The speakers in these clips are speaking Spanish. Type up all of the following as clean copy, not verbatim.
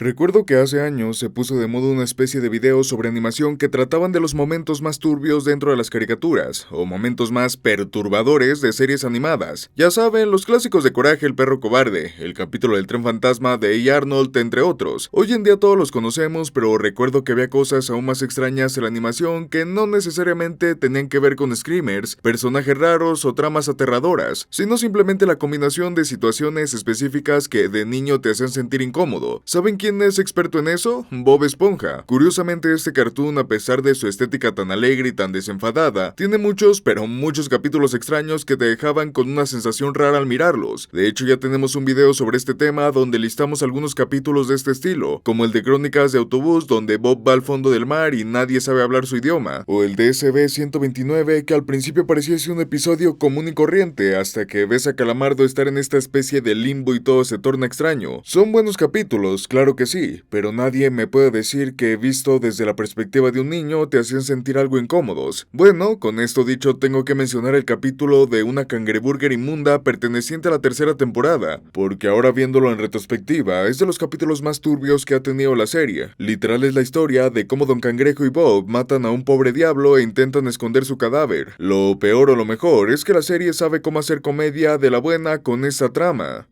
Recuerdo que hace años se puso de moda una especie de videos sobre animación que trataban de los momentos más turbios dentro de las caricaturas, o momentos más perturbadores de series animadas. Ya saben, los clásicos de Coraje el perro cobarde, el capítulo del tren fantasma de A. Arnold, entre otros. Hoy en día todos los conocemos, pero recuerdo que había cosas aún más extrañas en la animación que no necesariamente tenían que ver con screamers, personajes raros o tramas aterradoras, sino simplemente la combinación de situaciones específicas que de niño te hacían sentir incómodo. ¿Saben quién es experto en eso? Bob Esponja. Curiosamente, este cartoon, a pesar de su estética tan alegre y tan desenfadada, tiene muchos, pero muchos capítulos extraños que te dejaban con una sensación rara al mirarlos. De hecho, ya tenemos un video sobre este tema donde listamos algunos capítulos de este estilo, como el de Crónicas de Autobús, donde Bob va al fondo del mar y nadie sabe hablar su idioma, o el de SB-129, que al principio parecía ser un episodio común y corriente, hasta que ves a Calamardo estar en esta especie de limbo y todo se torna extraño. Son buenos capítulos, claro que sí, pero nadie me puede decir que visto desde la perspectiva de un niño te hacían sentir algo incómodos. Bueno, con esto dicho tengo que mencionar el capítulo de una cangreburger inmunda perteneciente a la tercera temporada, porque ahora viéndolo en retrospectiva es de los capítulos más turbios que ha tenido la serie. Literal es la historia de cómo Don Cangrejo y Bob matan a un pobre diablo e intentan esconder su cadáver. Lo peor o lo mejor es que la serie sabe cómo hacer comedia de la buena con esa trama.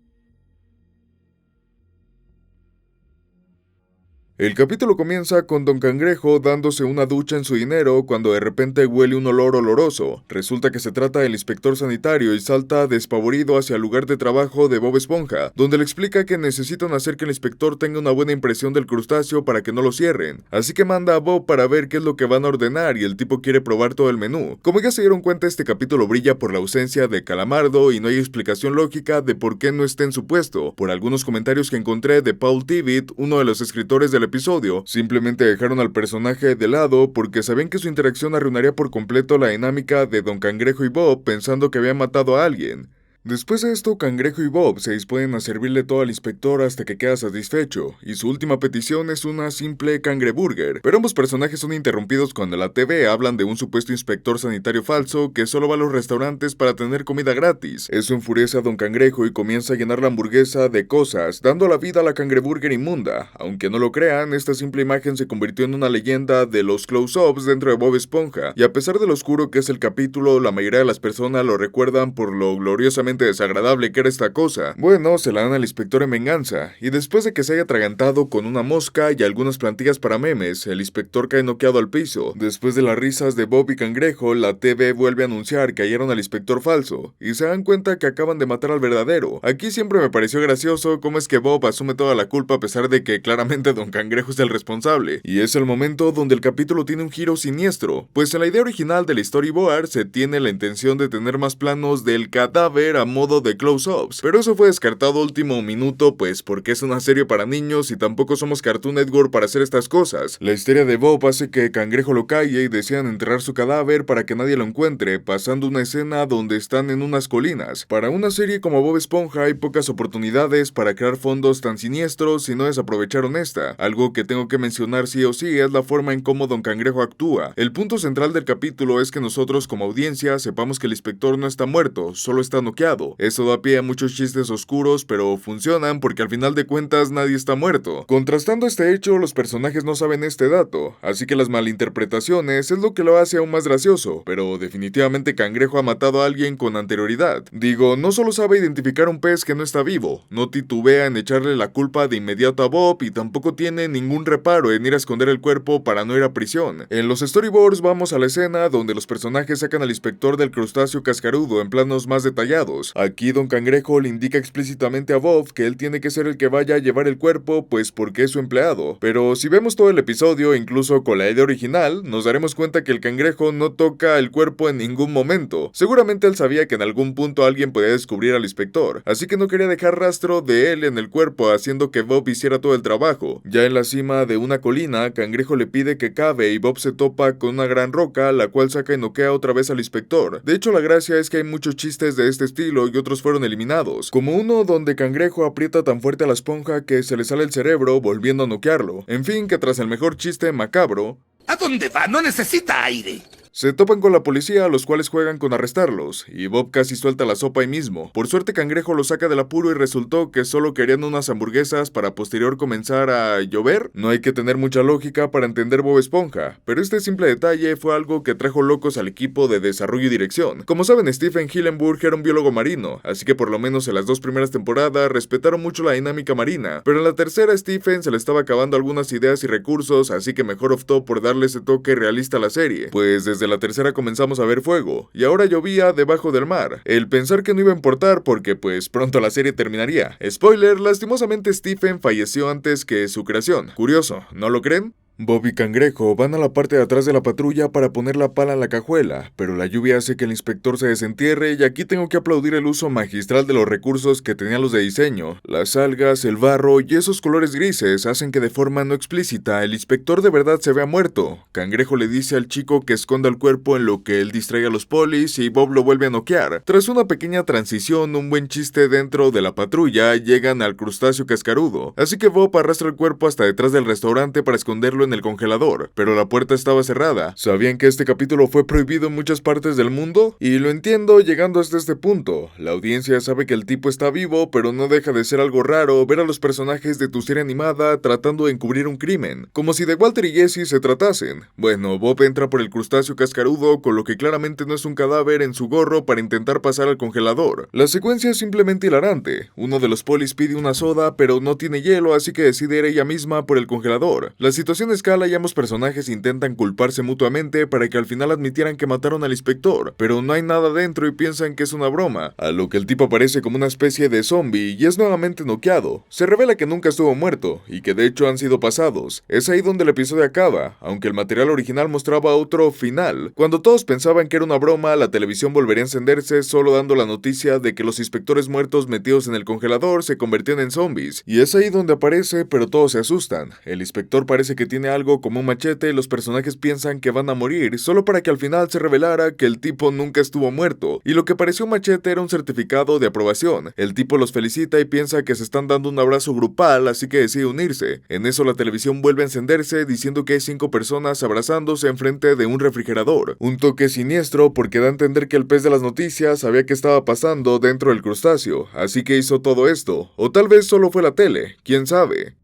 El capítulo comienza con Don Cangrejo dándose una ducha en su dinero cuando de repente huele un olor oloroso. Resulta que se trata del inspector sanitario y salta despavorido hacia el lugar de trabajo de Bob Esponja, donde le explica que necesitan hacer que el inspector tenga una buena impresión del crustáceo para que no lo cierren. Así que manda a Bob para ver qué es lo que van a ordenar y el tipo quiere probar todo el menú. Como ya se dieron cuenta, este capítulo brilla por la ausencia de Calamardo y no hay explicación lógica de por qué no esté en su puesto. Por algunos comentarios que encontré de Paul Tibbitt, uno de los escritores del episodio, simplemente dejaron al personaje de lado porque sabían que su interacción arruinaría por completo la dinámica de Don Cangrejo y Bob pensando que habían matado a alguien. Después de esto, Cangrejo y Bob se disponen a servirle todo al inspector hasta que queda satisfecho, y su última petición es una simple cangreburger. Pero ambos personajes son interrumpidos cuando en la TV hablan de un supuesto inspector sanitario falso que solo va a los restaurantes para tener comida gratis. Eso enfurece a Don Cangrejo y comienza a llenar la hamburguesa de cosas, dando la vida a la cangreburger inmunda. Aunque no lo crean, esta simple imagen se convirtió en una leyenda de los close-ups dentro de Bob Esponja, y a pesar de lo oscuro que es el capítulo, la mayoría de las personas lo recuerdan por lo gloriosamente desagradable que era esta cosa. Bueno, se la dan al inspector en venganza, y después de que se haya atragantado con una mosca y algunas plantillas para memes, el inspector cae noqueado al piso. Después de las risas de Bob y Cangrejo, la TV vuelve a anunciar que hallaron al inspector falso, y se dan cuenta que acaban de matar al verdadero. Aquí siempre me pareció gracioso cómo es que Bob asume toda la culpa a pesar de que claramente Don Cangrejo es el responsable, y es el momento donde el capítulo tiene un giro siniestro, pues en la idea original del storyboard se tiene la intención de tener más planos del cadáver a modo de close-ups, pero eso fue descartado último minuto, pues porque es una serie para niños y tampoco somos Cartoon Network para hacer estas cosas. La histeria de Bob hace que Cangrejo lo calle y decidan enterrar su cadáver para que nadie lo encuentre, pasando una escena donde están en unas colinas. Para una serie como Bob Esponja hay pocas oportunidades para crear fondos tan siniestros y no desaprovecharon esta. Algo que tengo que mencionar sí o sí es la forma en cómo Don Cangrejo actúa. El punto central del capítulo es que nosotros como audiencia sepamos que el inspector no está muerto, solo está noqueado. Eso da pie a muchos chistes oscuros, pero funcionan porque al final de cuentas nadie está muerto. Contrastando este hecho, los personajes no saben este dato, así que las malinterpretaciones es lo que lo hace aún más gracioso, pero definitivamente Cangrejo ha matado a alguien con anterioridad. Digo, no solo sabe identificar un pez que no está vivo, no titubea en echarle la culpa de inmediato a Bob y tampoco tiene ningún reparo en ir a esconder el cuerpo para no ir a prisión. En los storyboards vamos a la escena donde los personajes sacan al inspector del crustáceo cascarudo en planos más detallados. Aquí Don Cangrejo le indica explícitamente a Bob que él tiene que ser el que vaya a llevar el cuerpo, pues porque es su empleado. Pero si vemos todo el episodio, incluso con la idea original, nos daremos cuenta que el cangrejo no toca el cuerpo en ningún momento. Seguramente él sabía que en algún punto alguien podía descubrir al inspector, así que no quería dejar rastro de él en el cuerpo, haciendo que Bob hiciera todo el trabajo. Ya en la cima de una colina, Cangrejo le pide que cabe y Bob se topa con una gran roca, la cual saca y noquea otra vez al inspector. De hecho, la gracia es que hay muchos chistes de este estilo y otros fueron eliminados, como uno donde Cangrejo aprieta tan fuerte a la esponja que se le sale el cerebro volviendo a noquearlo. En fin, que tras el mejor chiste macabro, ¿A dónde va? No necesita aire. Se topan con la policía, los cuales juegan con arrestarlos, y Bob casi suelta la sopa ahí mismo. Por suerte Cangrejo lo saca del apuro y resultó que solo querían unas hamburguesas para posterior comenzar a llover. No hay que tener mucha lógica para entender Bob Esponja, pero este simple detalle fue algo que trajo locos al equipo de desarrollo y dirección. Como saben, Stephen Hillenburg era un biólogo marino, así que por lo menos en las 2 primeras temporadas respetaron mucho la dinámica marina, pero en la tercera Stephen se le estaba acabando algunas ideas y recursos, así que mejor optó por darle ese toque realista a la serie, pues desde la tercera comenzamos a ver fuego, y ahora llovía debajo del mar. El pensar que no iba a importar porque pues pronto la serie terminaría. Spoiler, lastimosamente Stephen falleció antes que su creación. Curioso, ¿no lo creen? Bob y Cangrejo van a la parte de atrás de la patrulla para poner la pala en la cajuela, pero la lluvia hace que el inspector se desentierre y aquí tengo que aplaudir el uso magistral de los recursos que tenían los de diseño. Las algas, el barro y esos colores grises hacen que de forma no explícita el inspector de verdad se vea muerto. Cangrejo le dice al chico que esconda el cuerpo en lo que él distrae a los polis y Bob lo vuelve a noquear. Tras una pequeña transición, un buen chiste dentro de la patrulla, llegan al crustáceo cascarudo, así que Bob arrastra el cuerpo hasta detrás del restaurante para esconderlo en el congelador, pero la puerta estaba cerrada. ¿Sabían que este capítulo fue prohibido en muchas partes del mundo? Y lo entiendo llegando hasta este punto. La audiencia sabe que el tipo está vivo, pero no deja de ser algo raro ver a los personajes de tu serie animada tratando de encubrir un crimen, como si de Walter y Jesse se tratasen. Bueno, Bob entra por el crustáceo cascarudo con lo que claramente no es un cadáver en su gorro para intentar pasar al congelador. La secuencia es simplemente hilarante. Uno de los polis pide una soda, pero no tiene hielo, así que decide ir ella misma por el congelador. La situación escala y ambos personajes intentan culparse mutuamente para que al final admitieran que mataron al inspector, pero no hay nada dentro y piensan que es una broma, a lo que el tipo aparece como una especie de zombie y es nuevamente noqueado. Se revela que nunca estuvo muerto y que de hecho han sido pasados. Es ahí donde el episodio acaba, aunque el material original mostraba otro final. Cuando todos pensaban que era una broma, la televisión volvería a encenderse solo dando la noticia de que los inspectores muertos metidos en el congelador se convertían en zombies, y es ahí donde aparece, pero todos se asustan. El inspector parece que tiene algo como un machete y los personajes piensan que van a morir, solo para que al final se revelara que el tipo nunca estuvo muerto, y lo que pareció un machete era un certificado de aprobación. El tipo los felicita y piensa que se están dando un abrazo grupal, así que decide unirse. En eso la televisión vuelve a encenderse diciendo que hay 5 personas abrazándose enfrente de un refrigerador. Un toque siniestro porque da a entender que el pez de las noticias sabía qué estaba pasando dentro del crustáceo, así que hizo todo esto. O tal vez solo fue la tele, quién sabe.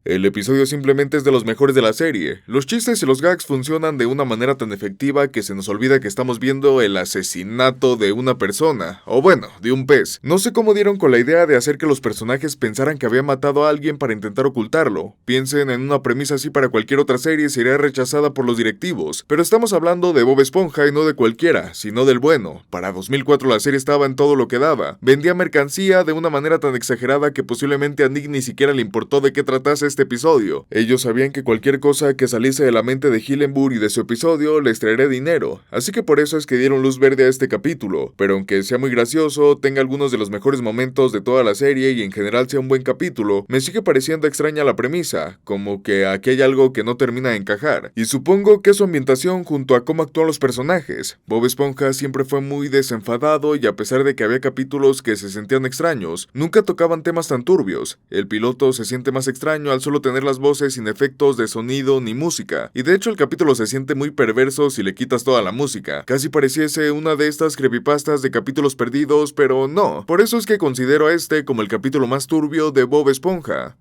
El episodio simplemente es de los mejores de la serie. Los chistes y los gags funcionan de una manera tan efectiva que se nos olvida que estamos viendo el asesinato de una persona, o bueno, de un pez. No sé cómo dieron con la idea de hacer que los personajes pensaran que había matado a alguien para intentar ocultarlo. Piensen en una premisa así para cualquier otra serie, sería rechazada por los directivos, pero estamos hablando de Bob Esponja y no de cualquiera, sino del bueno. Para 2004 la serie estaba en todo lo que daba. Vendía mercancía de una manera tan exagerada que posiblemente a Nick ni siquiera le importó de qué tratase este episodio. Ellos sabían que cualquier cosa que saliese de la mente de Hillenburg y de su episodio les traería dinero, así que por eso es que dieron luz verde a este capítulo, pero aunque sea muy gracioso, tenga algunos de los mejores momentos de toda la serie y en general sea un buen capítulo, me sigue pareciendo extraña la premisa, como que aquí hay algo que no termina de encajar, y supongo que es su ambientación junto a cómo actúan los personajes. Bob Esponja siempre fue muy desenfadado y a pesar de que había capítulos que se sentían extraños, nunca tocaban temas tan turbios. El piloto se siente más extraño al solo tener las voces sin efectos de sonido ni música, y de hecho el capítulo se siente muy perverso si le quitas toda la música, casi pareciese una de estas creepypastas de capítulos perdidos, pero no, por eso es que considero a este como el capítulo más turbio de Bob Esponja.